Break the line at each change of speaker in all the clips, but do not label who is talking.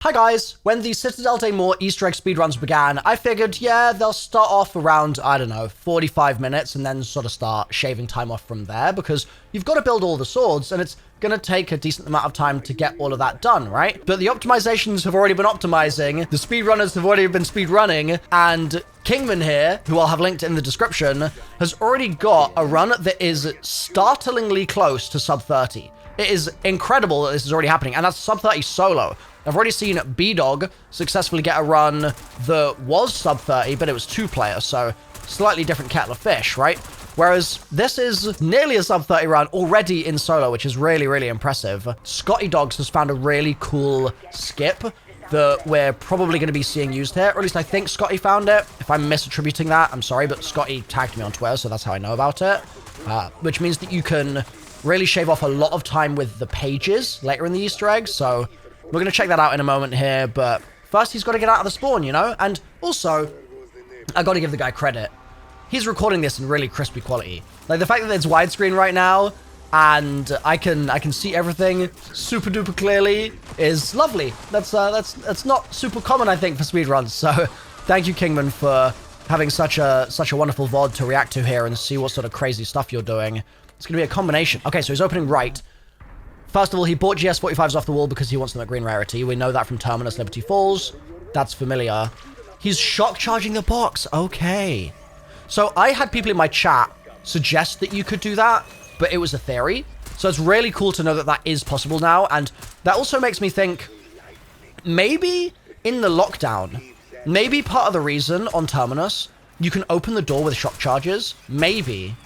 Hi guys, when the Citadelle Des Morts Easter Egg Speedruns began, I figured, yeah, they'll start off around, I don't know, 45 minutes and then sort of start shaving time off from there because you've got to build all the swords and it's going to take a decent amount of time to get all of that done, right? But the optimizations have already been optimizing, the speedrunners have already been speedrunning, and Kingman here, who I'll have linked in the description, has already got a run that is startlingly close to sub 30. It is incredible that this is already happening, and that's sub 30 solo. I've already seen B-Dog successfully get a run that was sub 30, but it was 2-player, so slightly different kettle of fish, right? Whereas this is nearly a sub 30 run already in solo, which is really, really impressive. Scotty Dogs has found a really cool skip that we're probably going to be seeing used here, or at least I think Scotty found it. If I'm misattributing that, I'm sorry, but Scotty tagged me on Twitter, so that's how I know about it. Which means that you can really shave off a lot of time with the pages later in the Easter egg, so we're going to check that out in a moment here, but first he's got to get out of the spawn, you know? And also, I got to give the guy credit. He's recording this in really crispy quality. Like, the fact that it's widescreen right now, and I can see everything super duper clearly is lovely. That's not super common, I think, for speedruns, so thank you, Kingman, for having such a wonderful VOD to react to here and see what sort of crazy stuff you're doing. It's going to be a combination. Okay, so he's opening right. First of all, he bought GS45s off the wall because he wants them at green rarity. We know that from Terminus Liberty Falls. That's familiar. He's shock charging the box. Okay. So I had people in my chat suggest that you could do that, but it was a theory. So it's really cool to know that that is possible now. And that also makes me think, maybe in the lockdown, maybe part of the reason on Terminus you can open the door with shock charges, maybe,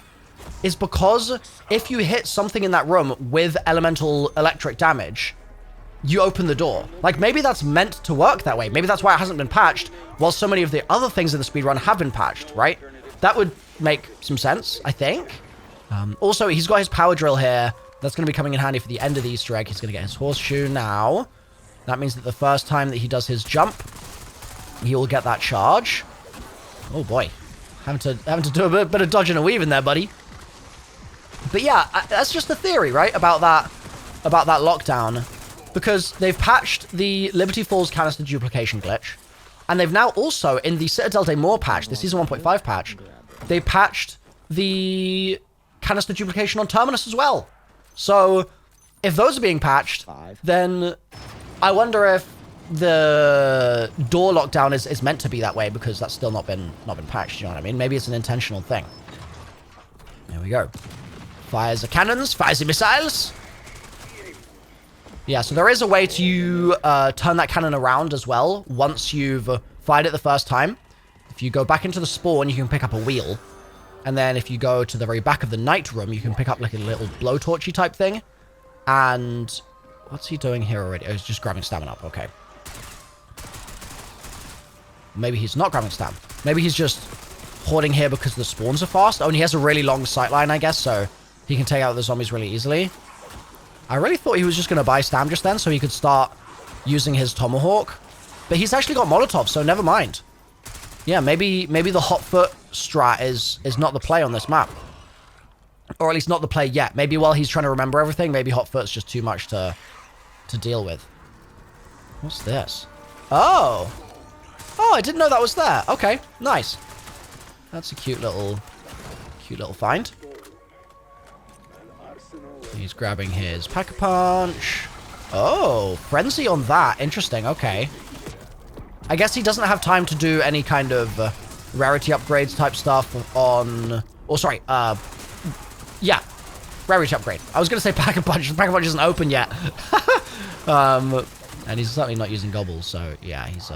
is because if you hit something in that room with elemental electric damage, you open the door. Like, maybe that's meant to work that way. Maybe that's why it hasn't been patched, while so many of the other things in the speedrun have been patched, right? That would make some sense, I think. Also, he's got his power drill here. That's going to be coming in handy for the end of the Easter egg. He's going to get his horseshoe now. That means that the first time that he does his jump, he will get that charge. Oh boy. Having to do a bit of dodging and weaving there, buddy. But yeah, that's just the theory, right, about that lockdown, because they've patched the Liberty Falls canister duplication glitch, and they've now also, in the Citadelle Des Morts patch, the Season 1.5 patch, they patched the canister duplication on Terminus as well. So, if those are being patched, then I wonder if the door lockdown is meant to be that way, because that's still not been patched, you know what I mean? Maybe it's an intentional thing. There we go. Fires the cannons, fires the missiles. Yeah, so there is a way to turn that cannon around as well once you've fired it the first time. If you go back into the spawn, you can pick up a wheel. And then if you go to the very back of the night room, you can pick up like a little blowtorchy type thing. And what's he doing here already? Oh, he's just grabbing stamina up. Okay. Maybe he's not grabbing stam. Maybe he's just hoarding here because the spawns are fast. Oh, and he has a really long sightline, I guess, so he can take out the zombies really easily. I really thought he was just going to buy stam just then so he could start using his tomahawk. But he's actually got Molotov, so never mind. Yeah, maybe the hot foot strat is not the play on this map. Or at least not the play yet. Maybe while he's trying to remember everything, maybe hot foot's just too much to deal with. What's this? Oh! Oh, I didn't know that was there. Okay, nice. That's a cute little find. He's grabbing his Pack-a-Punch. Oh, Frenzy on that. Interesting, okay. I guess he doesn't have time to do any kind of rarity upgrades type stuff on... Oh, sorry. Yeah. Rarity upgrade. I was going to say Pack-a-Punch. The Pack-a-Punch isn't open yet. And he's certainly not using gobbles, so yeah, he's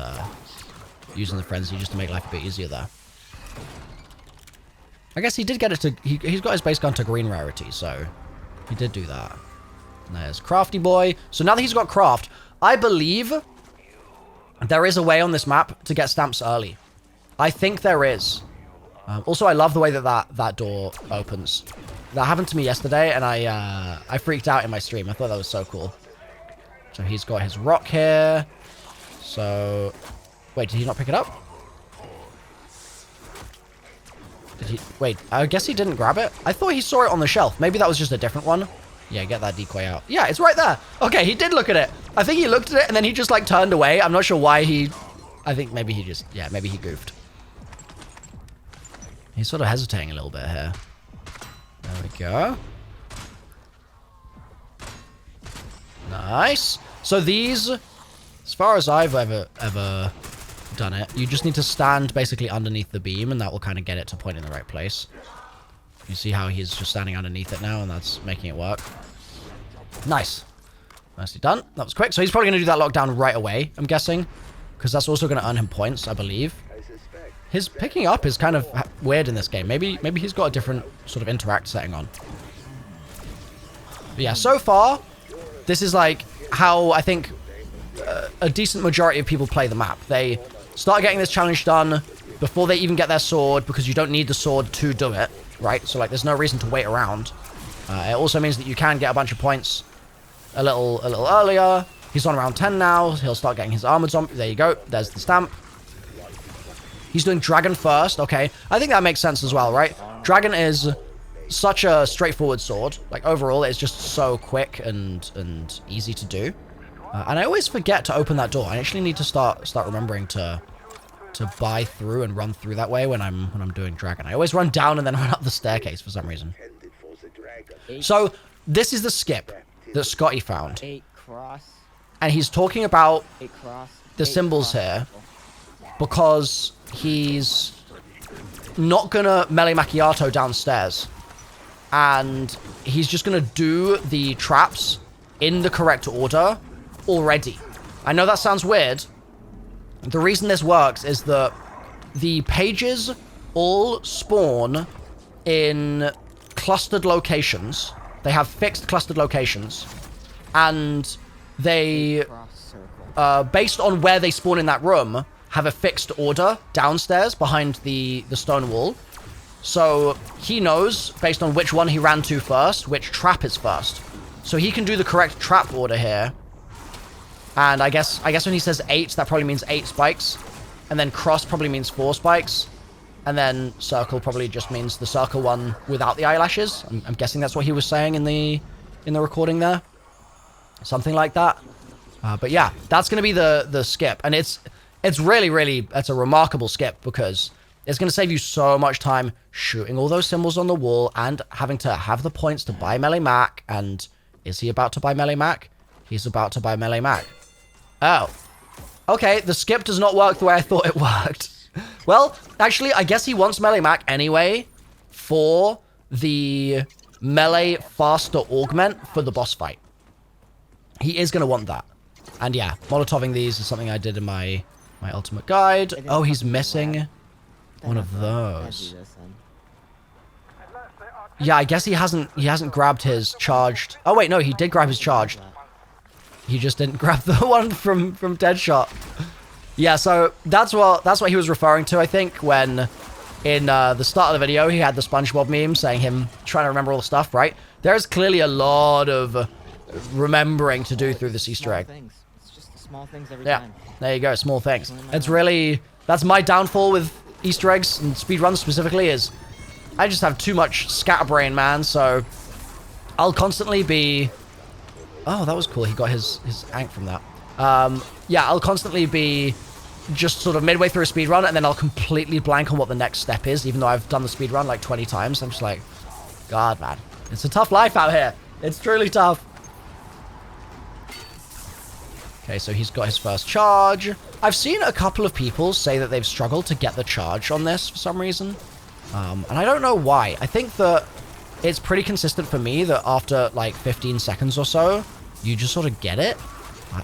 using the Frenzy just to make life a bit easier there. I guess he did get it to... He's got his base gun to green rarity, so he did do that. And there's Crafty Boy. So now that he's got Craft, I believe there is a way on this map to get stamps early. I think there is. Also, I love the way that door opens. That happened to me yesterday, and I freaked out in my stream. I thought that was so cool. So he's got his rock here. So... Wait, did he not pick it up? Did he... Wait, I guess he didn't grab it. I thought he saw it on the shelf. Maybe that was just a different one. Yeah, get that decoy out. Yeah, it's right there. Okay, he did look at it. I think he looked at it and then he just like turned away. I'm not sure why he... I think maybe he just... Yeah, maybe he goofed. He's sort of hesitating a little bit here. There we go. Nice. So these, as far as I've ever done it, you just need to stand basically underneath the beam and that will kind of get it to point in the right place. You see how he's just standing underneath it now and that's making it work. Nice. Nicely done. That was quick. So he's probably going to do that lockdown right away, I'm guessing. Because that's also going to earn him points, I believe. His picking up is kind of weird in this game. Maybe he's got a different sort of interact setting on. But yeah, so far, this is like how I think a decent majority of people play the map. They start getting this challenge done before they even get their sword because you don't need the sword to do it, right? So like there's no reason to wait around. It also means that you can get a bunch of points a little earlier. He's on around 10 now. He'll start getting his armored zombie. There you go. There's the stamp. He's doing dragon first. Okay. I think that makes sense as well, right? Dragon is such a straightforward sword. Like overall, it's just so quick and easy to do. And I always forget to open that door. I actually need to start remembering to buy through and run through that way when I'm doing dragon. I always run down and then run up the staircase for some reason. So this is the skip that Scotty found. And he's talking about the symbols here because he's not gonna melee macchiato downstairs. And he's just gonna do the traps in the correct order already. I know that sounds weird. The reason this works is that the pages all spawn in clustered locations. They have fixed clustered locations. And they, based on where they spawn in that room, have a fixed order downstairs behind the stone wall. So he knows, based on which one he ran to first, which trap is first. So he can do the correct trap order here. And I guess when he says 8, that probably means 8 spikes. And then cross probably means 4 spikes. And then circle probably just means the circle one without the eyelashes. I'm guessing that's what he was saying in the recording there. Something like that. But yeah, that's going to be the skip. And it's really, it's a remarkable skip because it's going to save you so much time shooting all those symbols on the wall and having to have the points to buy melee mac. And is he about to buy melee mac? He's about to buy melee mac. Oh. Okay, the skip does not work the way I thought it worked. Well, actually, I guess he wants melee mac anyway for the melee faster augment for the boss fight. He is going to want that. And yeah, molotoving these is something I did in my ultimate guide. Oh, he's missing one of those. Yeah, I guess he hasn't grabbed his charged. Oh wait, no, he did grab his charged. He just didn't grab the one from Deadshot. Yeah, so that's what he was referring to, I think, when in the start of the video he had the SpongeBob meme saying him trying to remember all the stuff, right? There's clearly a lot of remembering to do through this Easter egg.
It's just the small things every
yeah,
time.
There you go, small things. It's really, that's my downfall with Easter eggs and speedruns specifically is I just have too much scatterbrain, man, so I'll constantly be... Oh, that was cool. He got his ank from that. Yeah, I'll constantly be just sort of midway through a speedrun, and then I'll completely blank on what the next step is, even though I've done the speedrun like 20 times. I'm just like, God, man. It's a tough life out here. It's truly tough. Okay, so he's got his first charge. I've seen a couple of people say that they've struggled to get the charge on this for some reason. And I don't know why. I think that it's pretty consistent for me that after like 15 seconds or so, you just sort of get it.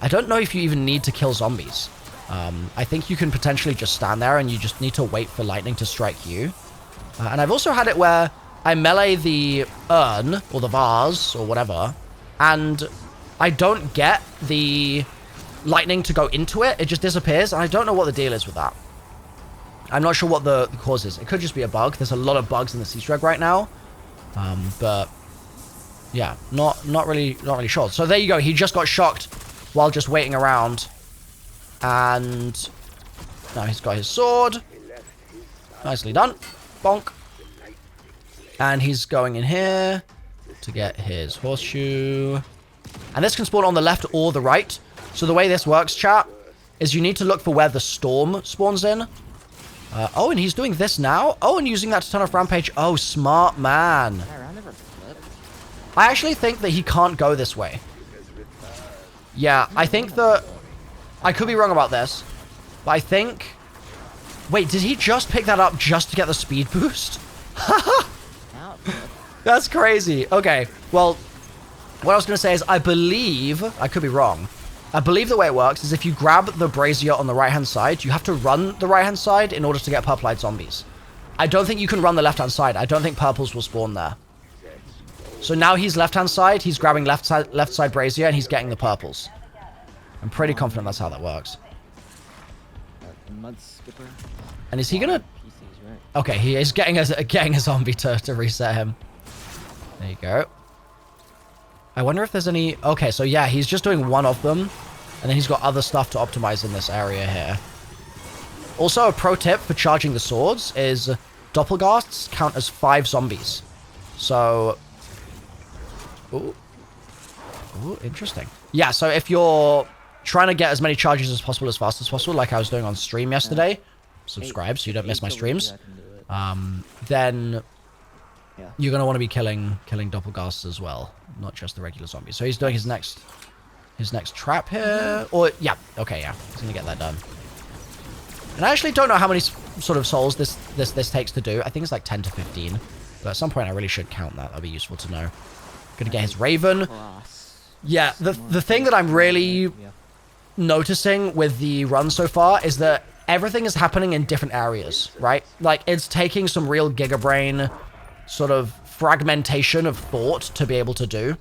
I don't know if you even need to kill zombies. I think you can potentially just stand there and you just need to wait for lightning to strike you. And I've also had it where I melee the urn or the vase or whatever, and I don't get the lightning to go into it. It just disappears, and I don't know what the deal is with that. I'm not sure what the cause is. It could just be a bug. There's a lot of bugs in the Easter egg right now. But yeah, not really sure. So there you go. He just got shocked while just waiting around. And now he's got his sword. Nicely done. Bonk. And he's going in here to get his horseshoe. And this can spawn on the left or the right. So the way this works, chat, is you need to look for where the storm spawns in. Oh, and he's doing this now? Oh, and using that to turn off Rampage. Oh, smart man. I actually think that he can't go this way. Yeah, I think that... I could be wrong about this, but I think... Wait, did he just pick that up just to get the speed boost? That's crazy. Okay, well, what I was going to say is I believe... I could be wrong. I believe the way it works is if you grab the brazier on the right-hand side, you have to run the right-hand side in order to get purple-eyed zombies. I don't think you can run the left-hand side. I don't think purples will spawn there. So now he's left-hand side, he's grabbing left side brazier, and he's getting the purples. I'm pretty confident that's how that works.
Mud skipper.
And is he gonna... Okay, he is getting a zombie to reset him. There you go. I wonder if there's any... Okay, so yeah, he's just doing one of them. And then he's got other stuff to optimize in this area here. Also, a pro tip for charging the swords is doppelghasts count as 5 zombies. So... Ooh. Ooh, interesting. Yeah, so if you're trying to get as many charges as possible as fast as possible, like I was doing on stream yesterday, subscribe so you don't miss my streams, then you're going to want to be killing doppelghasts as well, not just the regular zombies. So he's doing his next trap here. Or, yeah, okay, yeah, he's going to get that done. And I actually don't know how many sort of souls this takes to do. I think it's like 10 to 15. But at some point I really should count that. That'll be useful to know. Gonna get his Raven. Yeah, the thing that I'm really noticing with the run so far is that everything is happening in different areas, right? Like, it's taking some real gigabrain sort of fragmentation of thought to be able to do.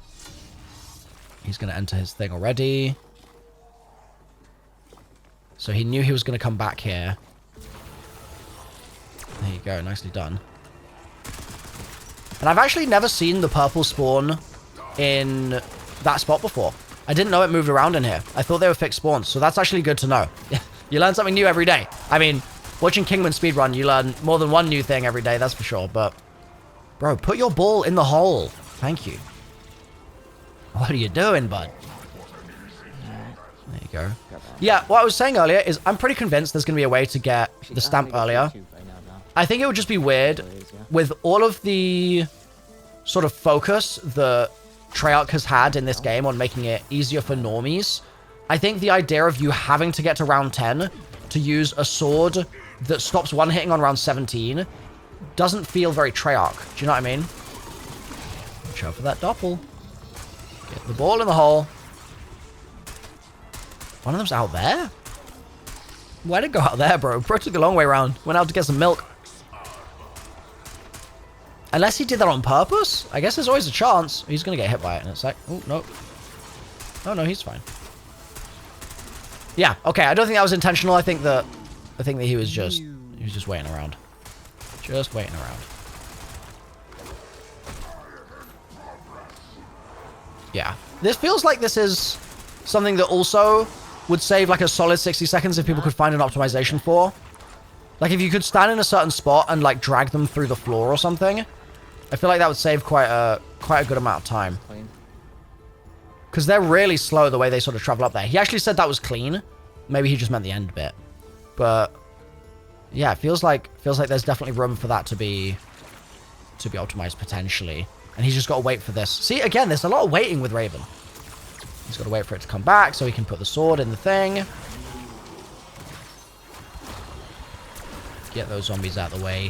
He's gonna enter his thing already. So he knew he was gonna come back here. There you go, nicely done. And I've actually never seen the purple spawn in that spot before. I didn't know it moved around in here. I thought they were fixed spawns, so that's actually good to know. You learn something new every day. I mean, watching Kingman speedrun, you learn more than one new thing every day, that's for sure. But, bro, put your ball in the hole. Thank you. What are you doing, bud? There you go. Yeah, what I was saying earlier is I'm pretty convinced there's going to be a way to get the stamp earlier. I think it would just be weird with all of the sort of focus that Treyarch has had in this game on making it easier for normies. I think the idea of you having to get to round 10 to use a sword that stops one hitting on round 17 doesn't feel very Treyarch. Do you know what I mean? Watch out for that doppel. Get the ball in the hole. One of them's out there? Why'd it go out there, bro? Bro took the long way around. Went out to get some milk. Unless he did that on purpose? I guess there's always a chance. He's going to get hit by it. And it's like, oh, no. Oh, no, he's fine. Yeah, okay. I don't think that was intentional. I think that he was just waiting around. Just waiting around. Yeah. This feels like this is something that also would save like a solid 60 seconds if people could find an optimization for. Like if you could stand in a certain spot and like drag them through the floor or something. I feel like that would save quite a good amount of time. Because they're really slow the way they sort of travel up there. He actually said that was clean. Maybe he just meant the end bit. But yeah, it feels like there's definitely room for that to be optimized potentially. And he's just got to wait for this. See, again, there's a lot of waiting with Raven. He's got to wait for it to come back so he can put the sword in the thing. Get those zombies out of the way.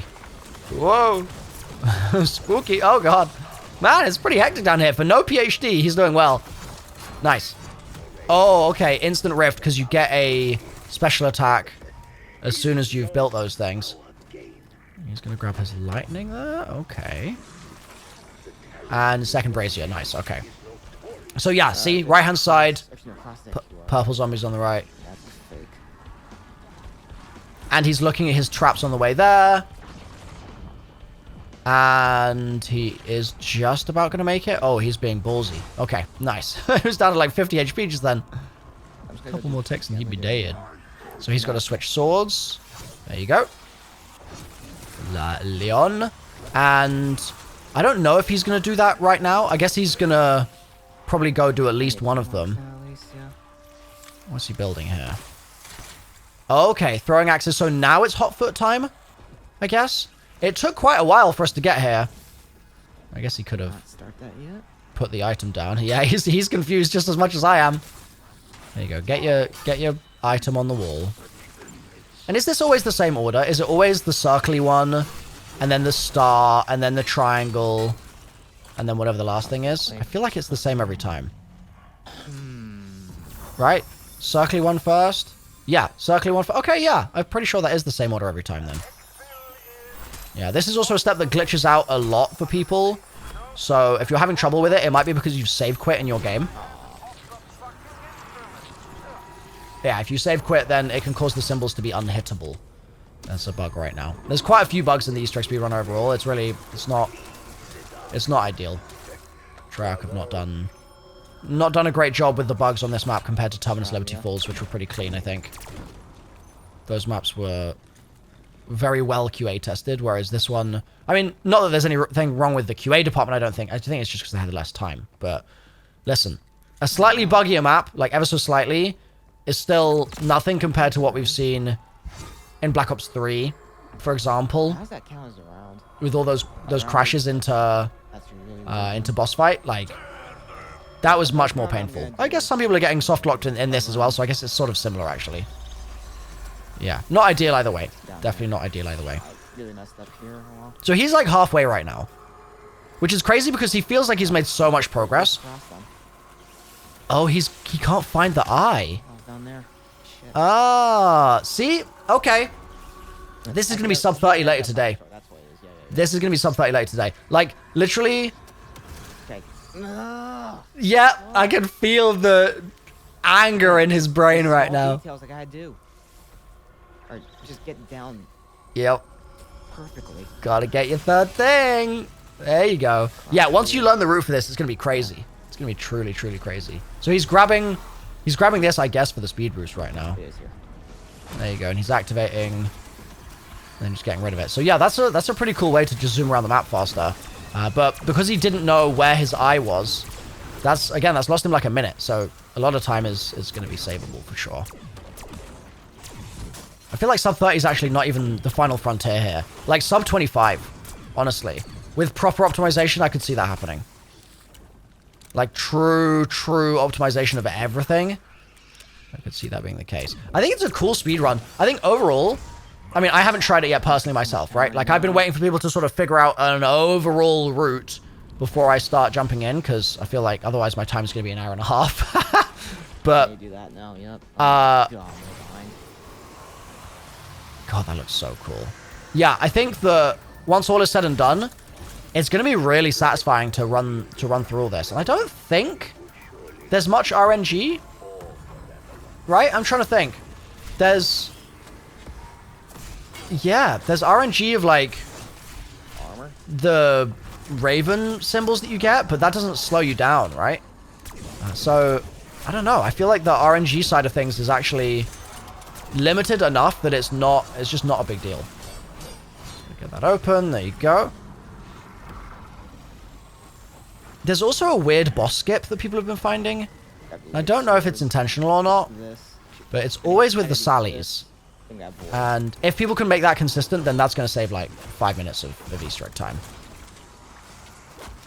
Whoa. Spooky. Oh, God. Man, it's pretty hectic down here. For no PhD, he's doing well. Nice. Oh, okay. Instant rift because you get a special attack as soon as you've built those things. He's going to grab his lightning there. Okay. And second brazier. Nice. Okay. So, yeah. See? Right-hand side. Purple zombies on the right. And he's looking at his traps on the way there. And he is just about going to make it. Oh, he's being ballsy. Okay, nice. He was down to like 50 HP just then. A couple more ticks and he'd be dead. So he's got to switch swords. There you go. Leon. And I don't know if he's going to do that right now. I guess he's going to probably go do at least one of them. What's he building here? Okay, throwing axes. So now it's hot foot time, I guess. It took quite a while for us to get here. I guess he could have
start that yet?
put the item down. Yeah, he's confused just as much as I am. There you go. Get your item on the wall. And is this always the same order? Is it always the circly one, and then the star, and then the triangle, and then whatever the last thing is? I feel like it's the same every time. Right? Circly one first? Yeah, circly one first. Okay, yeah. I'm pretty sure that is the same order every time then. Yeah, this is also a step that glitches out a lot for people. So if you're having trouble with it, it might be because you've save quit in your game. Yeah, if you save quit, then it can cause the symbols to be unhittable. That's a bug right now. There's quite a few bugs in the Easter Egg Speedrun overall. It's not ideal. Treyarch have not done a great job with the bugs on this map compared to Terminus Liberty Falls, which were pretty clean, I think. Those maps were very well QA tested, whereas this one, I mean, not that there's anything wrong with the QA department, I don't think. I think it's just because they had less time. But listen, a slightly buggier map, like ever so slightly, is still nothing compared to what we've seen in Black Ops 3, for example.
How's that count as a round?
With all those crashes into boss fight, like that was much more painful. I guess some people are getting soft locked in this as well, so I guess it's sort of similar actually. Yeah, not ideal either way. Definitely not ideal either way.
Really messed up here.
So he's like halfway right now, which is crazy because he feels like he's made so much progress. Oh, he can't find the eye.
Down there. Shit.
Ah, see? Okay. This is going to be sub 30 later today.
That's what it is. Yeah.
This is going to be sub 30 later today. Like, literally.
Okay.
Yeah, I can feel the anger in his brain right now.
Details like I do. Or just getting down.
Yep.
Perfectly.
Gotta get your third thing. There you go. Yeah, once you learn the route for this, it's going to be crazy. It's going to be truly, truly crazy. So he's grabbing this, I guess, for the speed boost right now.
It is here.
There you go, and he's activating, and then just getting rid of it. So yeah, that's a pretty cool way to just zoom around the map faster. But because he didn't know where his eye was, that's lost him like a minute. So a lot of time is going to be savable for sure. I feel like sub 30 is actually not even the final frontier here. Like sub 25, honestly. With proper optimization, I could see that happening. Like true optimization of everything. I could see that being the case. I think it's a cool speedrun. I think overall, I mean, I haven't tried it yet personally myself, right? Like I've been waiting for people to sort of figure out an overall route before I start jumping in, because I feel like otherwise my time is going to be an hour and a half. But
you do that now, yep.
God, that looks so cool. Yeah, I think that once all is said and done, it's going to be really satisfying to run through all this. And I don't think there's much RNG, right? I'm trying to think. There's RNG of like
Armor?
The Raven symbols that you get, but that doesn't slow you down, right? So I don't know. I feel like the RNG side of things is actually limited enough that it's just not a big deal. Get that open. There you go. There's also a weird boss skip that people have been finding. I don't know if it's intentional or not, but it's always with the Sallys. And if people can make that consistent, then that's going to save like 5 minutes of Easter egg time.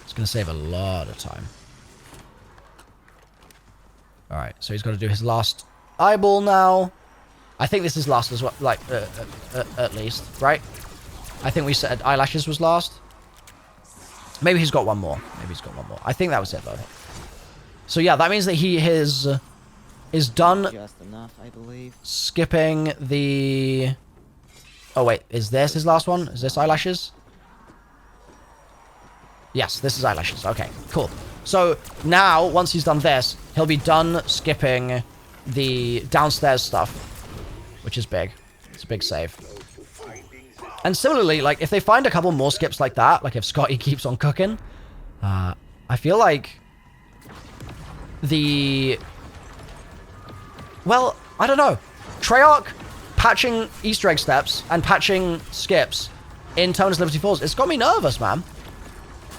It's going to save a lot of time. Alright, so he's got to do his last eyeball now. I think this is last as well, like, at least, right? I think we said eyelashes was last. Maybe he's got one more. I think that was it, though. So, yeah, that means that he is done
just enough, I believe.
Skipping the... Oh, wait. Is this his last one? Is this eyelashes? Yes, this is eyelashes. Okay, cool. So, now, once he's done this, he'll be done skipping the downstairs stuff, which is big. It's a big save. And similarly, like, if they find a couple more skips like that, like if Scotty keeps on cooking, I feel like well, I don't know. Treyarch patching Easter egg steps and patching skips in Terminus Liberty Falls, it's got me nervous, man.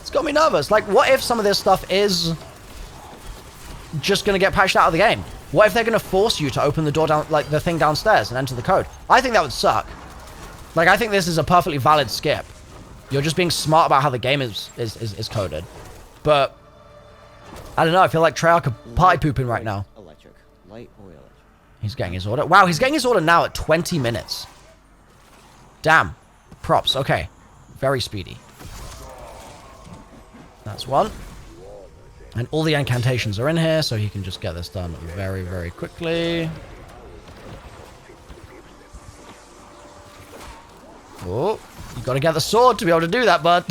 It's got me nervous. Like, what if some of this stuff is just going to get patched out of the game? What if they're going to force you to open the door down, like the thing downstairs and enter the code? I think that would suck. Like, I think this is a perfectly valid skip. You're just being smart about how the game is coded. But, I don't know, I feel like Treyarch are party pooping right now.
Electric. Light or electric.
He's getting his order. Wow, he's getting his order now at 20 minutes. Damn. Props. Okay. Very speedy. That's one. And all the incantations are in here, so he can just get this done very, very quickly. Oh, you gotta get the sword to be able to do that, bud.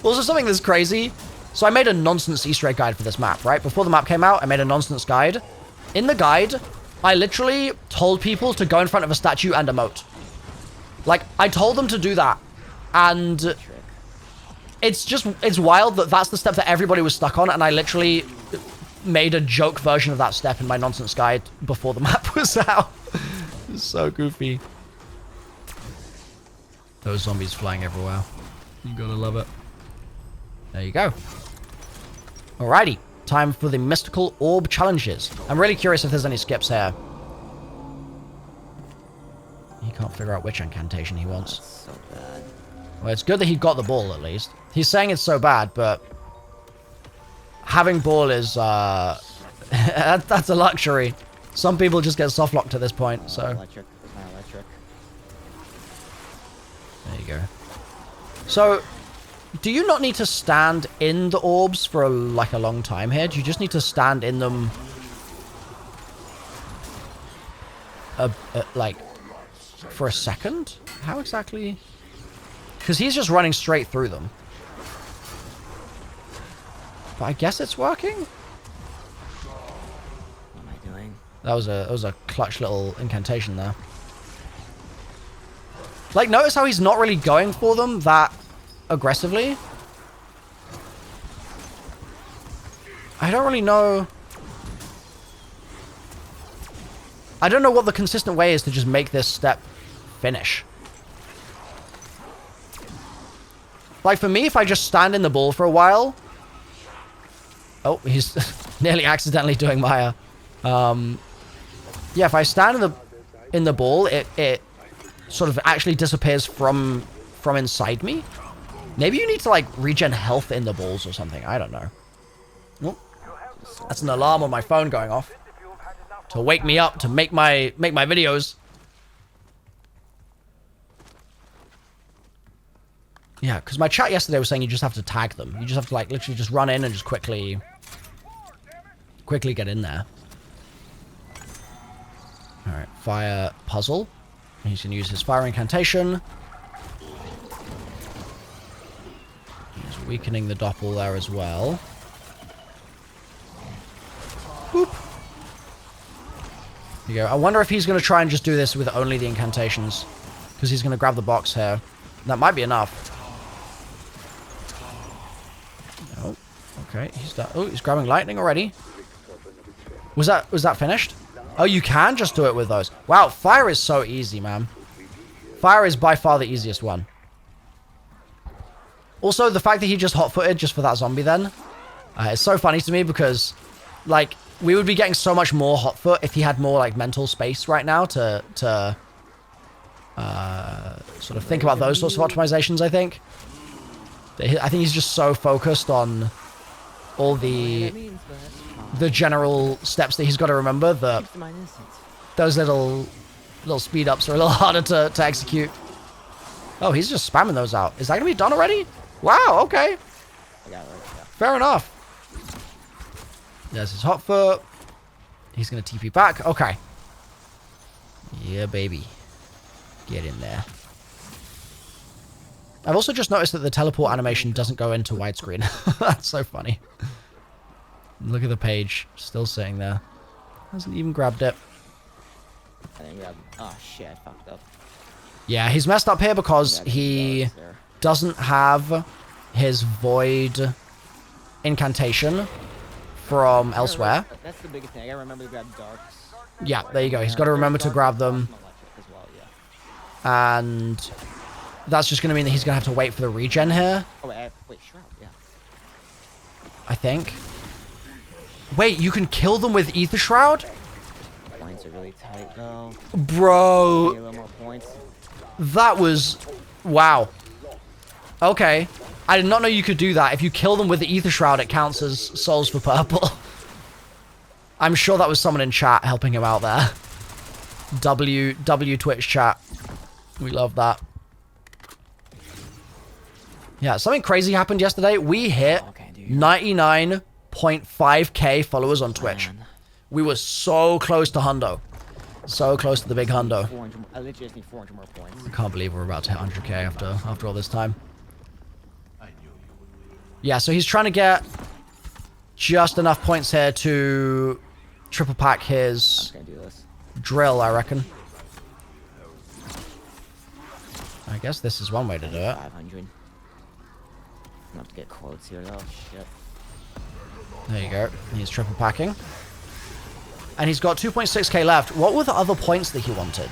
Also, something that's crazy. So I made a nonsense Easter egg guide for this map, right? Before the map came out, I made a nonsense guide. In the guide, I literally told people to go in front of a statue and emote. Like, I told them to do that. And it's wild that that's the step that everybody was stuck on, and I literally made a joke version of that step in my nonsense guide before the map was out. It's so goofy. Those zombies flying everywhere. You gotta love it. There you go. Alrighty. Time for the mystical orb challenges. I'm really curious if there's any skips here. He can't figure out which incantation he wants.
That's so bad.
Well, it's good that he got the ball, at least. He's saying it's so bad, but having ball is, that's a luxury. Some people just get soft locked at this point, so.
Electric. Where's my electric?
There you go. So, do you not need to stand in the orbs for, like, a long time here? Do you just need to stand in them, like, for a second? How exactly? Because he's just running straight through them. But I guess it's working?
What am I doing?
That was a clutch little incantation there. Like, notice how he's not really going for them that aggressively? I don't really know. I don't know what the consistent way is to just make this step finish. Like, for me, if I just stand in the ball for a while... Oh, he's nearly accidentally doing Maya. Yeah, if I stand in the ball, it sort of actually disappears from inside me. Maybe you need to, like, regen health in the balls or something. I don't know. Oh, that's an alarm on my phone going off. To wake me up to make my videos. Yeah, because my chat yesterday was saying you just have to tag them. You just have to, like, literally just run in and just quickly get in there. Alright, fire puzzle. He's going to use his fire incantation. He's weakening the doppel there as well. Boop. There you go. I wonder if he's going to try and just do this with only the incantations. Because he's going to grab the box here. That might be enough. Oh, okay. He's done. Oh, he's grabbing lightning already. Was that finished? Oh, you can just do it with those. Wow, fire is so easy, man. Fire is by far the easiest one. Also, the fact that he just hot-footed just for that zombie then. It's so funny to me because, like, we would be getting so much more hot-foot if he had more, like, mental space right now to sort of think about those sorts of optimizations, I think. I think he's just so focused on all the general steps that he's got to remember that those little speed ups are a little harder to execute. Oh, he's just spamming those out. Is that gonna be done already? Wow, okay. Fair enough. There's his hot foot. He's gonna TP back. Okay. Yeah, baby. Get in there. I've also just noticed that the teleport animation doesn't go into widescreen. That's so funny. Look at the page. Still sitting there. Hasn't even grabbed it.
I didn't grab... Oh, shit. I fucked up.
Yeah, he's messed up here because he doesn't have his void incantation from elsewhere.
That's the biggest thing. I gotta remember to grab darks.
Yeah, there you go. He's got to remember to grab them. And that's just going to mean that he's going to have to wait for the regen here.
Oh, wait, Shroud, yeah.
I think. Wait, you can kill them with Ether Shroud?
Points are really tight, though.
Bro.
Need a little more points.
That was... Wow. Okay. I did not know you could do that. If you kill them with the Ether Shroud, it counts as souls for purple. I'm sure that was someone in chat helping him out there. W Twitch chat. We love that. Yeah, something crazy happened yesterday. We hit 99.5k followers on Twitch.
Man.
We were so close to hundo. So close to the big hundo.
I literally just need 400 more points.
I can't believe we're about to hit 100k after all this time. Yeah, so he's trying to get just enough points here to triple pack his
I'm gonna do this.
drill, I reckon. I guess this is one way to do it.
500. I'm gonna have to get quotes here, though. Shit.
There you go. He's triple packing. And he's got 2.6k left. What were the other points that he wanted?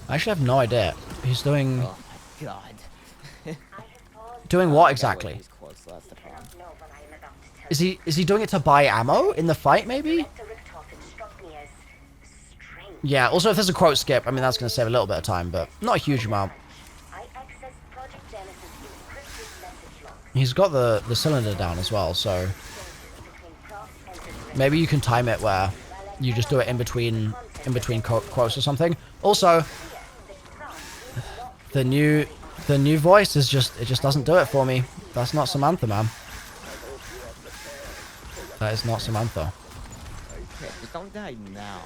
I actually have no idea. He's doing...
Oh my god.
Doing what exactly?
These quotes, so that's the problem.
Is he doing it to buy ammo in the fight, maybe? Yeah, also if there's a quote skip, I mean, that's going to save a little bit of time, but not a huge amount. He's got the cylinder down as well, so... Maybe you can time it where you just do it in between quotes or something. Also, the new voice is just, it just doesn't do it for me. That's not Samantha, man. That is not Samantha.
Okay, just don't die now.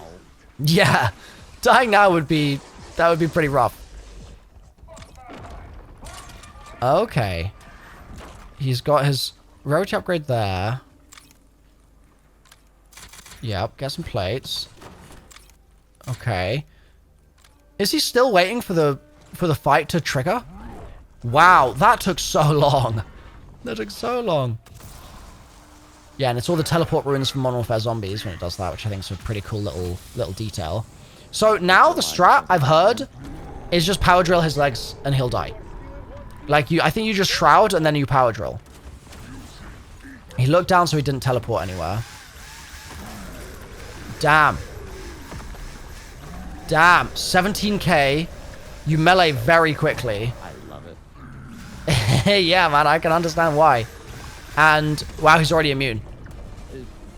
Yeah, dying now would be pretty rough. Okay. He's got his rarity upgrade there. Yep, get some plates. Okay. Is he still waiting for the fight to trigger? Wow, that took so long. That took so long. Yeah, and it's all the teleport ruins from Modern Warfare Zombies when it does that, which I think is a pretty cool little detail. So now the strat, I've heard, is just power drill his legs and he'll die. Like, I think you just shroud and then you power drill. He looked down so he didn't teleport anywhere. Damn. Damn. 17k. You melee very quickly.
I love it.
Yeah, man, I can understand why. And, wow, he's already immune.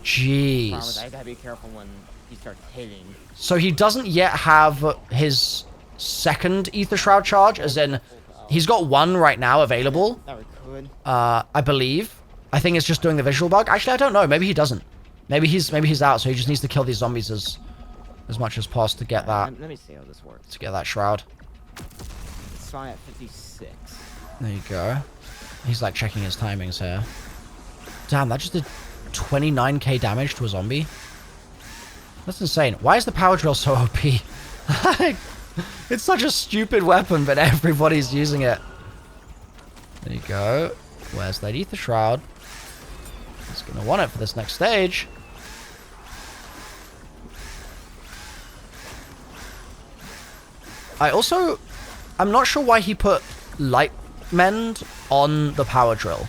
Jeez.
I gotta be careful when he starts hitting.
So he doesn't yet have his second Ether Shroud charge, as in, he's got one right now available.
That we could.
I believe. I think it's just doing the visual bug. Actually, I don't know. Maybe he doesn't. Maybe he's out, so he just needs to kill these zombies as much as possible to get that.
Let me see how this works.
To get that shroud.
It's fine at 56.
There you go. He's like checking his timings here. Damn, that just did 29k damage to a zombie. That's insane. Why is the power drill so OP? It's such a stupid weapon, but everybody's using it. There you go. Where's that Ether Shroud? He's gonna want it for this next stage. I'm not sure why he put light mend on the power drill.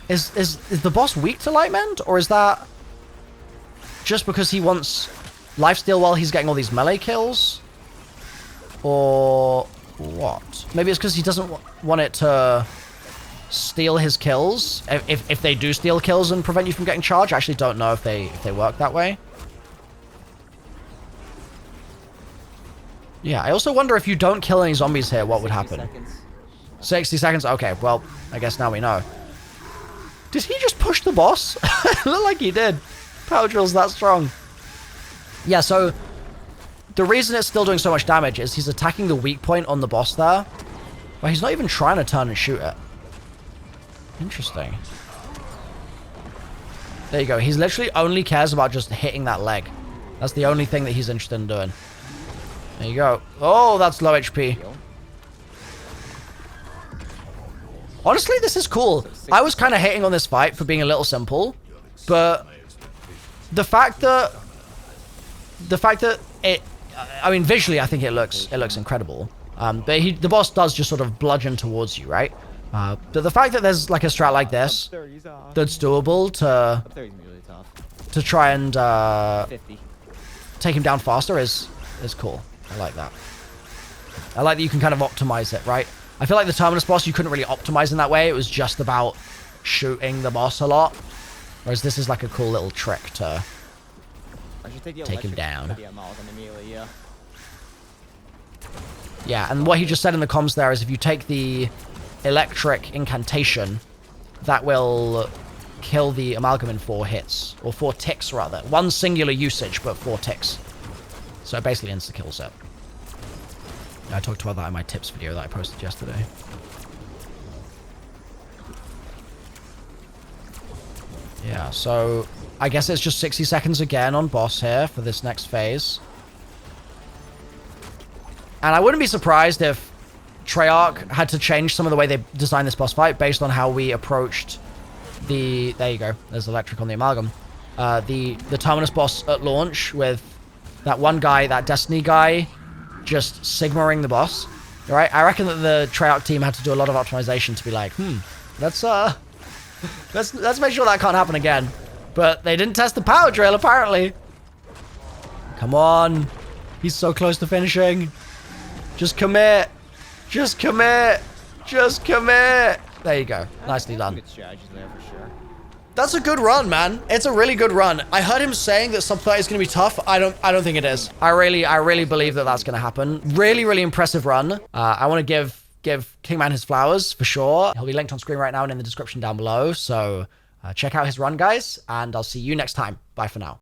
Is the boss weak to light mend, or is that just because he wants lifesteal while he's getting all these melee kills? Or what? Maybe it's because he doesn't want it to steal his kills. If they do steal kills and prevent you from getting charged, I actually don't know if they work that way. Yeah, I also wonder if you don't kill any zombies here, what would happen? 60 seconds? Okay, well, I guess now we know. Did he just push the boss? It looked like he did. Power drill's that strong. Yeah, so the reason it's still doing so much damage is he's attacking the weak point on the boss there. But he's not even trying to turn and shoot it. Interesting. There you go. He literally only cares about just hitting that leg. That's the only thing that he's interested in doing. There you go. Oh, that's low HP. Honestly, this is cool. I was kind of hating on this fight for being a little simple, but the fact that it, I mean, visually, I think it looks incredible. But the boss does just sort of bludgeon towards you, right? But the fact that there's like a strat like this that's doable to try and
50.
take him down faster is cool. I like that. I like that you can kind of optimize it, right? I feel like the Terminus boss, you couldn't really optimize in that way. It was just about shooting the boss a lot. Whereas this is like a cool little trick to take him down. Yeah, and what he just said in the comms there is if you take the electric incantation, that will kill the amalgam in 4 hits. Or 4 ticks, rather. 1 singular usage, but 4 ticks. So it basically insta-kills it. I talked about that in my tips video that I posted yesterday. Yeah, so I guess it's just 60 seconds again on boss here for this next phase. And I wouldn't be surprised if Treyarch had to change some of the way they designed this boss fight based on how we approached the... There you go. There's electric on the amalgam. The Terminus boss at launch with that one guy, that Destiny guy, just Sigmaing the boss. Right? I reckon that the Treyarch team had to do a lot of optimization to be like, let's make sure that can't happen again. But they didn't test the power drill, apparently. Come on. He's so close to finishing. Just commit. Just commit. Just commit. There you go. Nicely done.
Good strategies there for sure.
That's a good run, man. It's a really good run. I heard him saying that sub 30 is going to be tough. I don't think it is. I really believe that that's going to happen. Really impressive run. I want to give Kingman his flowers for sure. He'll be linked on screen right now and in the description down below. So check out his run, guys, and I'll see you next time. Bye for now.